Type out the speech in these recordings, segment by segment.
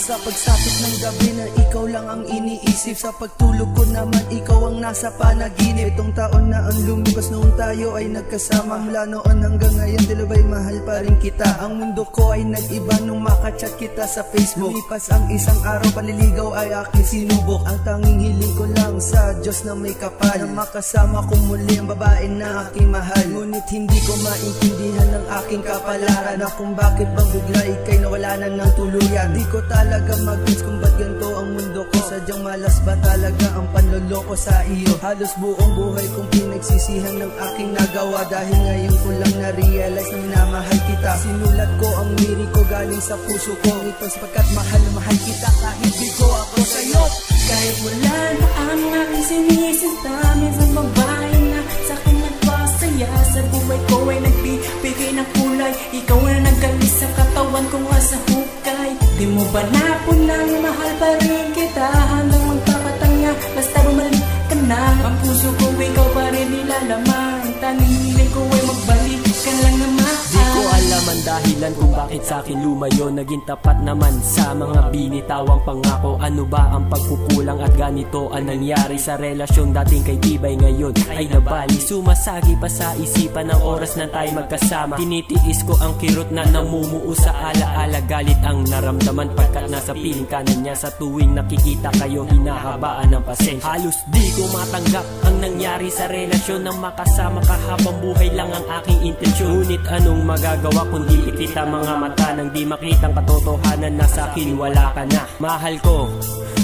Sa pagsapit ng gabi na ikaw lang ang iniisip, sa pagtulog ko naman ikaw ang nasa panaginip. Itong taon na ang lumipas noong tayo ay nagkasama, mula noon hanggang ngayon dilubay mahal pa rin kita. Ang mundo ko ay nag-iba nung makachat kita sa Facebook. Lumipas ang isang araw, panliligaw ay aking sinubok. Ang tanging hiling ko lang sa Diyos na may kapal, na makasama ko muli ang babae na aking mahal. Ngunit hindi ko maintindihan ng aking kapalaran, na kung bakit bang bigla ika'y nawala na ng tuluyan. Di ko talaga mag-gets kung ba't ganito ang mundo ko. Sadyang malas ba talaga ang panloloko sa iyo? Halos buong buhay kong pinagsisihan ng aking nagawa, dahil ngayon ko lang na-realize na minamahal kita. Sinulat ko ang liri ko galing sa puso ko, ito sapagkat mahal na mahal kita kahit di ko ako sa'yo. Kahit wala na ang aking sinisinta, minsan babae na sa'kin nagpasaya. Sa buhay ko ay nagbibigay ng kulay, ikaw na nagalis sa katawan ko nga sa hukay. Di mo ba napunang mahal pa rin kita, hanggang magpapatanga basta bumalik ka na. Ang puso ko ikaw pa rin nilalaman, tanging hiling ko ay magbalik ka lang naman. Di ko alam ang dahilan kung bakit sa'kin lumayo, naging tapat naman sa mga binitawang pangako. Ano ba ang pagkukulang at ganito ang nangyari sa relasyon dating kay tibay, ngayon ay nabali. Sumasagi pa sa isipan ng oras na tayo magkasama, tinitiis ko ang kirot na namumuo sa alaala. Galit ang naramdaman pagkat nasa piling kanan niya, sa tuwing nakikita kayo hinahabaan ng pasensya. Halos di ko matanggap ang nangyari sa relasyon, na makasama ka habang buhay lang ang aking intensyon. Ngunit anong magagawa kundi ipita mga mata, nang di makitang katotohanan na sa'kin wala ka na. Mahal ko,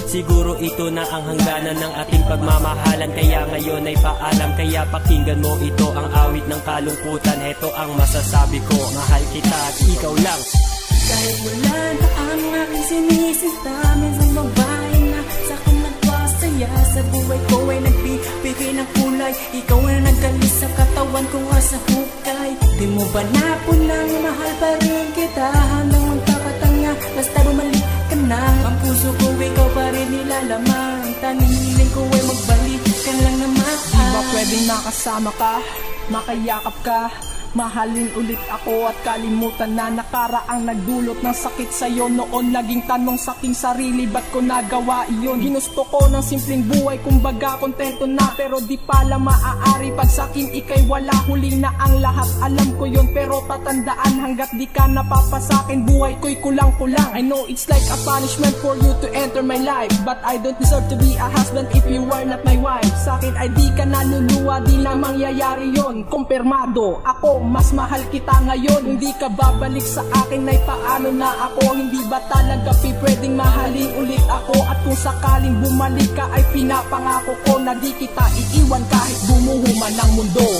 siguro ito na ang hangganan ng ating pagmamahalan, kaya ngayon ay paalam. Kaya pakinggan mo ito, ang awit ng kalungkutan. Heto ang masasabi ko, mahal kita at ikaw lang. Kahit wala na ang aking sinisinta, minsan babae na sa'kin nagpasaya. Sa buhay ko ay nagbibigay ng kulay, ikaw na nagalis sa katawan ko nga sa hukay. Di mo ba napunang mahal pa rin kita, hanggang magpapatanga basta bumalik ka na. Ang puso ko ikaw pa rin nilalaman, tanging hiling ko ay magbalik ka lang naman. Di ba pwedeng nakasama ka, makayakap ka, mahalin ulit ako at kalimutan na nakaraang nagdulot ng sakit sa'yo noon. Naging tanong sa aking sarili, ba't ko nagawa iyon? Ginusto ko ng simpleng buhay, kumbaga kontento na, pero di pala maaari pag sa'kin ika'y wala. Huli na ang lahat, alam ko yon, pero tatandaan hanggat di ka napapasakin, buhay ko'y kulang-kulang. I know it's like a punishment for you to enter my life, but I don't deserve to be a husband if you are not my wife. Sa'kin ay di ka naluluwa, di na mangyayari yon, kumpirmado. Ako mas mahal kita ngayon, hindi ka babalik sa akin, ay paano na ako? Hindi ba talaga pwedeng mahalin ulit ako? At kung sakaling bumalik ka ay pinapangako ko na di kita iiwan kahit bumuho man ang mundo.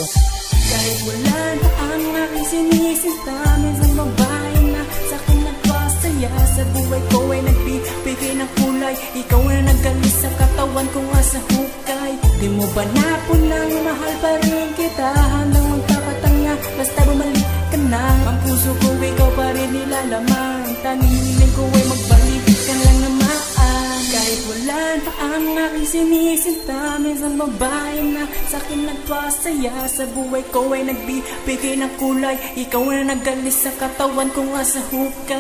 Kahit wala na ang aking sinisinta, minsan babae na sa'kin nagpasaya. Sa buhay ko ay nagbibigay ng kulay, ikaw na nagalis sa katawan ko nga sa hukay. Di mo ba napunang mahal pa rin kita, hanggang magpapatanga basta bumalik ka na. Ang puso ko ikaw pa rin nilalaman, tanging hiling ko ay magbalik ka lang naman. Kahit wala na ang aking sinisinta, minsan babae na sa'kin nagpasaya. Sa buhay ko ay nagbibigay ng kulay, ikaw na nagalis sa katawan ko nga sa hukay.